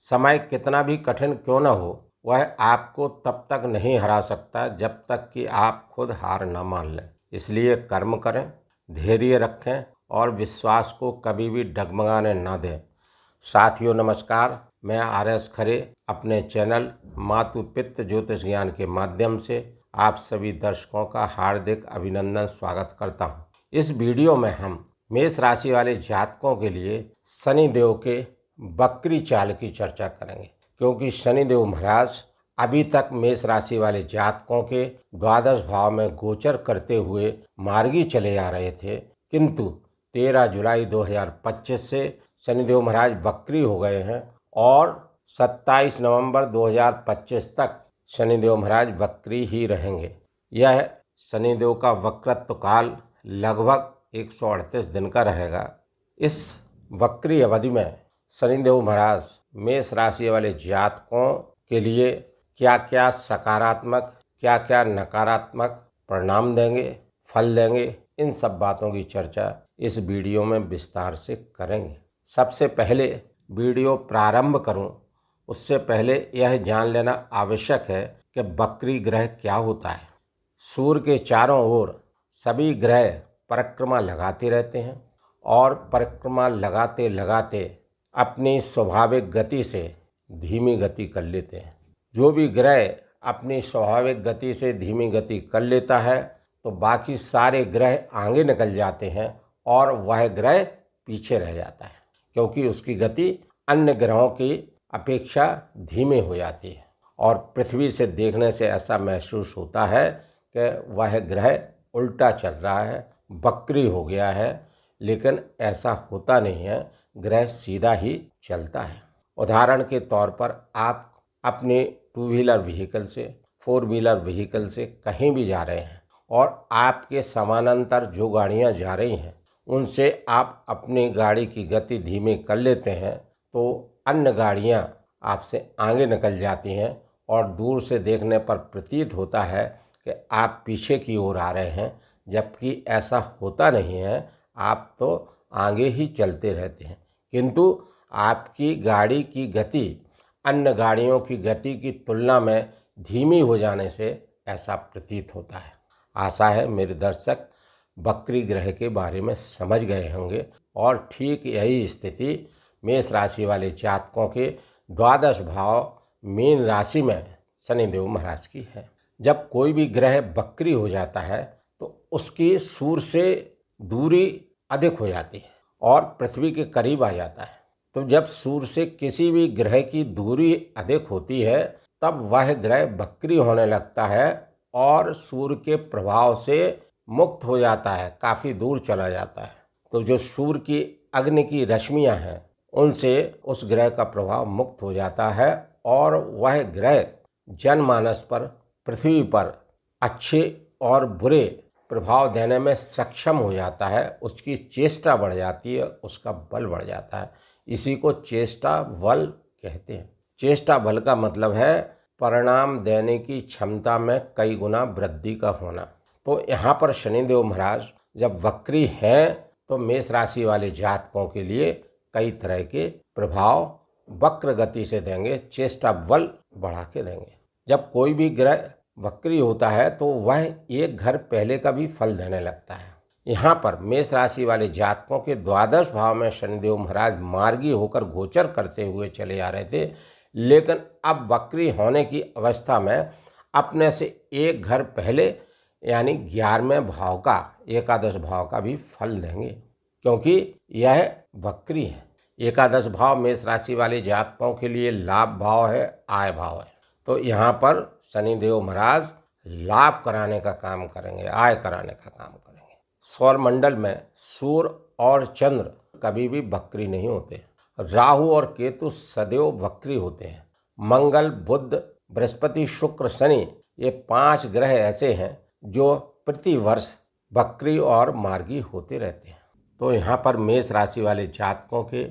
समय कितना भी कठिन क्यों न हो, वह आपको तब तक नहीं हरा सकता जब तक कि आप खुद हार न मान लें। इसलिए कर्म करें, धैर्य रखें और विश्वास को कभी भी डगमगाने न दें। साथियों नमस्कार, मैं RS खरे अपने चैनल मातु पितृ ज्योतिष ज्ञान के माध्यम से आप सभी दर्शकों का हार्दिक अभिनंदन स्वागत करता हूं। इस वीडियो में हम मेष राशि वाले जातकों के लिए शनिदेव के वक्री चाल की चर्चा करेंगे, क्योंकि शनिदेव महाराज अभी तक मेष राशि वाले जातकों के द्वादश भाव में गोचर करते हुए मार्गी चले आ रहे थे, किंतु 13 जुलाई 2025 से शनिदेव महाराज वक्री हो गए हैं और 27 नवंबर 2025 तक शनिदेव महाराज वक्री ही रहेंगे। यह शनिदेव का वक्रत्व काल लगभग 138 दिन का रहेगा। इस वक्री अवधि में शनिदेव महाराज मेष राशि वाले जातकों के लिए क्या क्या सकारात्मक, क्या क्या नकारात्मक परिणाम देंगे, फल देंगे, इन सब बातों की चर्चा इस वीडियो में विस्तार से करेंगे। सबसे पहले वीडियो प्रारंभ करूं, उससे पहले यह जान लेना आवश्यक है कि वक्री ग्रह क्या होता है। सूर्य के चारों ओर सभी ग्रह परिक्रमा लगाते रहते हैं और परिक्रमा लगाते लगाते अपनी स्वाभाविक गति से धीमी गति कर लेते हैं। जो भी ग्रह अपनी स्वाभाविक गति से धीमी गति कर लेता है तो बाकी सारे ग्रह आगे निकल जाते हैं और वह ग्रह पीछे रह जाता है, क्योंकि उसकी गति अन्य ग्रहों की अपेक्षा धीमी हो जाती है और पृथ्वी से देखने से ऐसा महसूस होता है कि वह ग्रह उल्टा चल रहा है, वक्री हो गया है, लेकिन ऐसा होता नहीं है, ग्रह सीधा ही चलता है। उदाहरण के तौर पर आप अपने 2 व्हीलर व्हीकल से, 4 व्हीलर व्हीकल से कहीं भी जा रहे हैं और आपके समानांतर जो गाड़ियां जा रही हैं उनसे आप अपनी गाड़ी की गति धीमी कर लेते हैं तो अन्य गाड़ियां आपसे आगे निकल जाती हैं और दूर से देखने पर प्रतीत होता है कि आप पीछे की ओर आ रहे हैं, जबकि ऐसा होता नहीं है, आप तो आगे ही चलते रहते हैं, किंतु आपकी गाड़ी की गति अन्य गाड़ियों की गति की तुलना में धीमी हो जाने से ऐसा प्रतीत होता है। आशा है मेरे दर्शक वक्री ग्रह के बारे में समझ गए होंगे और ठीक यही स्थिति मेष राशि वाले जातकों के द्वादश भाव मीन राशि में शनिदेव महाराज की है। जब कोई भी ग्रह वक्री हो जाता है तो उसकी सूर्य से दूरी अधिक हो जाती है और पृथ्वी के करीब आ जाता है। तो जब सूर्य से किसी भी ग्रह की दूरी अधिक होती है तब वह ग्रह वक्री होने लगता है और सूर्य के प्रभाव से मुक्त हो जाता है, काफ़ी दूर चला जाता है। तो जो सूर्य की अग्नि की रश्मियां हैं उनसे उस ग्रह का प्रभाव मुक्त हो जाता है और वह ग्रह जनमानस पर, पृथ्वी पर अच्छे और बुरे प्रभाव देने में सक्षम हो जाता है। उसकी चेष्टा बढ़ जाती है, उसका बल बढ़ जाता है। इसी को चेष्टा बल कहते हैं। चेष्टा बल का मतलब है परिणाम देने की क्षमता में कई गुना वृद्धि का होना। तो यहाँ पर शनिदेव महाराज जब वक्री हैं तो मेष राशि वाले जातकों के लिए कई तरह के प्रभाव वक्र गति से देंगे, चेष्टा बल बढ़ा के देंगे। जब कोई भी ग्रह वक्री होता है तो वह एक घर पहले का भी फल देने लगता है। यहाँ पर मेष राशि वाले जातकों के द्वादश भाव में शनिदेव महाराज मार्गी होकर गोचर करते हुए चले आ रहे थे, लेकिन अब वक्री होने की अवस्था में अपने से एक घर पहले यानी 11वें भाव का, एकादश भाव का भी फल देंगे, क्योंकि यह वक्री है। एकादश भाव मेष राशि वाले जातकों के लिए लाभ भाव है, आय भाव है। तो यहाँ पर शनिदेव महाराज लाभ कराने का काम करेंगे, आय कराने का काम करेंगे। सौर मंडल में सूर्य और चंद्र कभी भी वक्री नहीं होते। राहु और केतु सदैव वक्री होते हैं। मंगल, बुध, बृहस्पति, शुक्र, शनि, ये 5 ग्रह ऐसे हैं जो प्रति वर्ष वक्री और मार्गी होते रहते हैं। तो यहाँ पर मेष राशि वाले जातकों के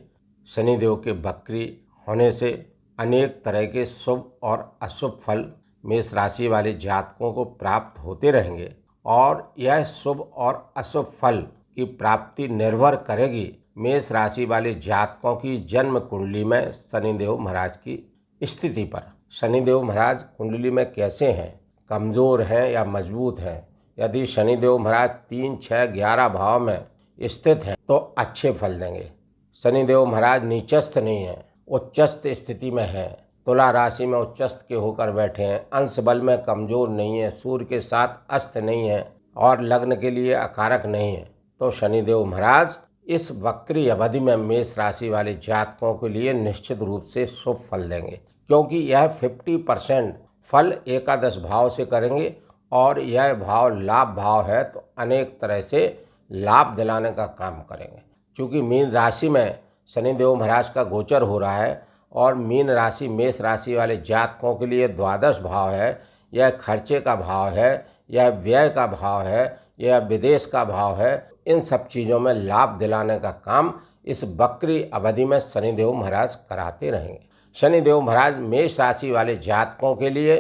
शनिदेव के वक्री होने से अनेक तरह के शुभ और अशुभ फल मेष राशि वाले जातकों को प्राप्त होते रहेंगे और यह शुभ और अशुभ फल की प्राप्ति निर्भर करेगी मेष राशि वाले जातकों की जन्म कुंडली में शनिदेव महाराज की स्थिति पर। शनिदेव महाराज कुंडली में कैसे हैं, कमज़ोर हैं या मजबूत हैं? यदि शनिदेव महाराज 3, 6, 11 भाव में स्थित हैं तो अच्छे फल देंगे। शनिदेव महाराज नीचस्थ नहीं हैं, उच्चस्थ स्थिति में हैं, तुला राशि में उच्चस्थ के होकर बैठे हैं, अंश बल में कमज़ोर नहीं है, सूर्य के साथ अस्त नहीं है और लग्न के लिए अकारक नहीं है, तो शनिदेव महाराज इस वक्री अवधि में मेष राशि वाले जातकों के लिए निश्चित रूप से शुभ फल देंगे, क्योंकि यह 50% फल एकादश भाव से करेंगे और यह भाव लाभ भाव है तो अनेक तरह से लाभ दिलाने का काम करेंगे। क्योंकि मीन राशि में शनिदेव महाराज का गोचर हो रहा है और मीन राशि मेष राशि वाले जातकों के लिए द्वादश भाव है, यह खर्चे का भाव है, यह व्यय का भाव है, यह विदेश का भाव है। इन सब चीज़ों में लाभ दिलाने का काम इस वक्री अवधि में शनिदेव महाराज कराते रहेंगे। शनिदेव महाराज मेष राशि वाले जातकों के लिए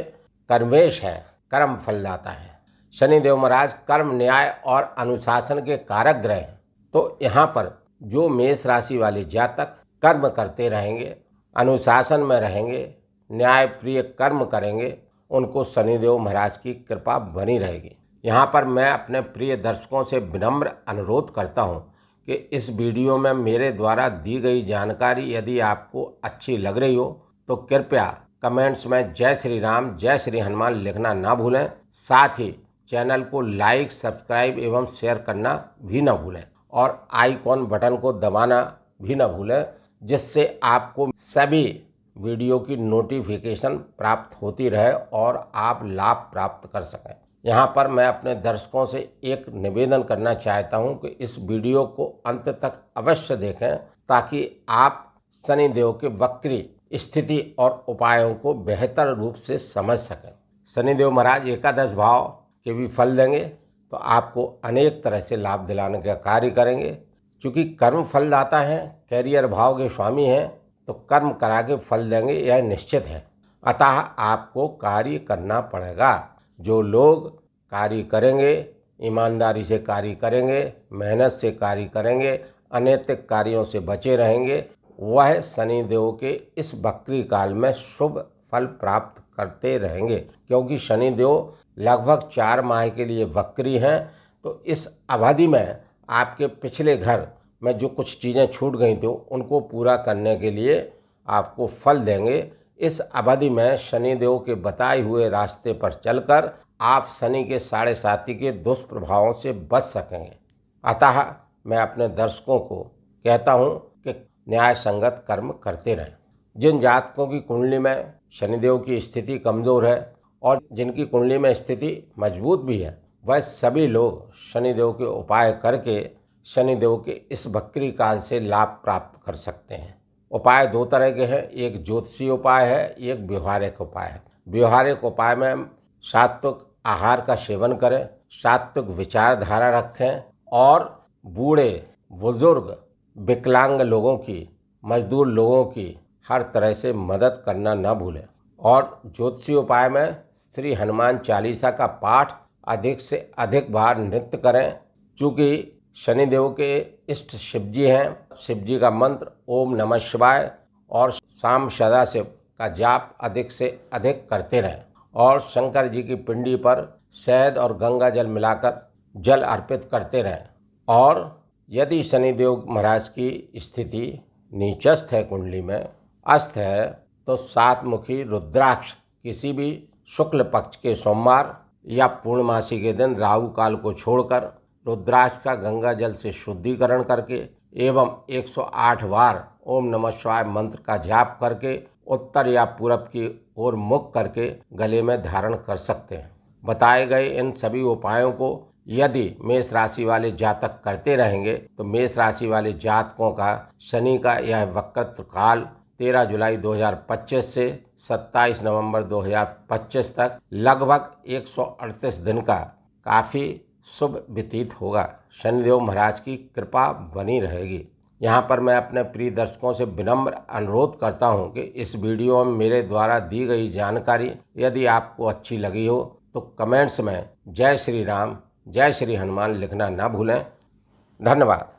कर्मेश है, कर्म फलदाता है। शनिदेव महाराज कर्म, न्याय और अनुशासन के कारक ग्रह हैं। तो यहाँ पर जो मेष राशि वाले जातक कर्म करते रहेंगे, अनुशासन में रहेंगे, न्याय प्रिय कर्म करेंगे, उनको शनिदेव महाराज की कृपा बनी रहेगी। यहाँ पर मैं अपने प्रिय दर्शकों से विनम्र अनुरोध करता हूँ कि इस वीडियो में मेरे द्वारा दी गई जानकारी यदि आपको अच्छी लग रही हो तो कृपया कमेंट्स में जय श्री राम, जय श्री हनुमान लिखना ना भूलें। साथ ही चैनल को लाइक, सब्सक्राइब एवं शेयर करना भी ना भूलें और आइकॉन बटन को दबाना भी ना भूलें, जिससे आपको सभी वीडियो की नोटिफिकेशन प्राप्त होती रहे और आप लाभ प्राप्त कर सकें। यहाँ पर मैं अपने दर्शकों से एक निवेदन करना चाहता हूँ कि इस वीडियो को अंत तक अवश्य देखें ताकि आप शनिदेव के वक्री स्थिति और उपायों को बेहतर रूप से समझ सकें। शनिदेव महाराज एकादश भाव के भी फल देंगे तो आपको अनेक तरह से लाभ दिलाने का कार्य करेंगे। चूँकि कर्म फलदाता हैं, कैरियर भाव के स्वामी हैं, तो कर्म करा के फल देंगे, यह निश्चित है। अतः आपको कार्य करना पड़ेगा। जो लोग कार्य करेंगे, ईमानदारी से कार्य करेंगे, मेहनत से कार्य करेंगे, अनैतिक कार्यों से बचे रहेंगे, वह शनिदेव के इस वक्री काल में शुभ फल प्राप्त करते रहेंगे। क्योंकि शनिदेव लगभग 4 माह के लिए वक्री हैं, तो इस अवधि में आपके पिछले घर में जो कुछ चीज़ें छूट गई थी उनको पूरा करने के लिए आपको फल देंगे। इस अवधि में शनिदेव के बताए हुए रास्ते पर चलकर आप शनि के 7.5 के दुष्प्रभावों से बच सकेंगे। अतः मैं अपने दर्शकों को कहता हूँ कि न्याय संगत कर्म करते रहें। जिन जातकों की कुंडली में शनिदेव की स्थिति कमज़ोर है और जिनकी कुंडली में स्थिति मजबूत भी है, वह सभी लोग शनिदेव के उपाय करके शनिदेव के इस वक्री काल से लाभ प्राप्त कर सकते हैं। उपाय 2 तरह के हैं, एक ज्योतिषीय उपाय है, एक व्यवहारिक उपाय है। व्यवहारिक उपाय में सात्विक आहार का सेवन करें, सात्विक विचारधारा रखें और बूढ़े, बुजुर्ग, विकलांग लोगों की, मजदूर लोगों की हर तरह से मदद करना न भूलें। और ज्योतिषीय उपाय में श्री हनुमान चालीसा का पाठ अधिक से अधिक बार नित्य करें। चूँकि शनिदेव के इष्ट शिवजी हैं, शिवजी का मंत्र ओम नमः शिवाय और शाम सदाशिव का जाप अधिक से अधिक करते रहें और शंकर जी की पिंडी पर शहद और गंगा जल मिलाकर जल अर्पित करते रहें। और यदि शनिदेव महाराज की स्थिति नीचस्थ है, कुंडली में अस्त है, तो 7 मुखी रुद्राक्ष किसी भी शुक्ल पक्ष के सोमवार या पूर्णमासी के दिन राहु काल को छोड़कर रुद्राक्ष का गंगा जल से शुद्धिकरण करके एवं 108 बार ओम नमः शिवाय मंत्र का जाप करके उत्तर या पूरब की ओर मुख करके गले में धारण कर सकते हैं। बताए गए इन सभी उपायों को यदि मेष राशि वाले जातक करते रहेंगे तो मेष राशि वाले जातकों का शनि का यह वक्रत्व काल 13 जुलाई 2025 से 27 नवंबर 2025 तक लगभग 138 दिन का काफ़ी शुभ व्यतीत होगा। शनिदेव महाराज की कृपा बनी रहेगी। यहाँ पर मैं अपने प्रिय दर्शकों से विनम्र अनुरोध करता हूँ कि इस वीडियो में मेरे द्वारा दी गई जानकारी यदि आपको अच्छी लगी हो तो कमेंट्स में जय श्री राम, जय श्री हनुमान लिखना ना भूलें। धन्यवाद।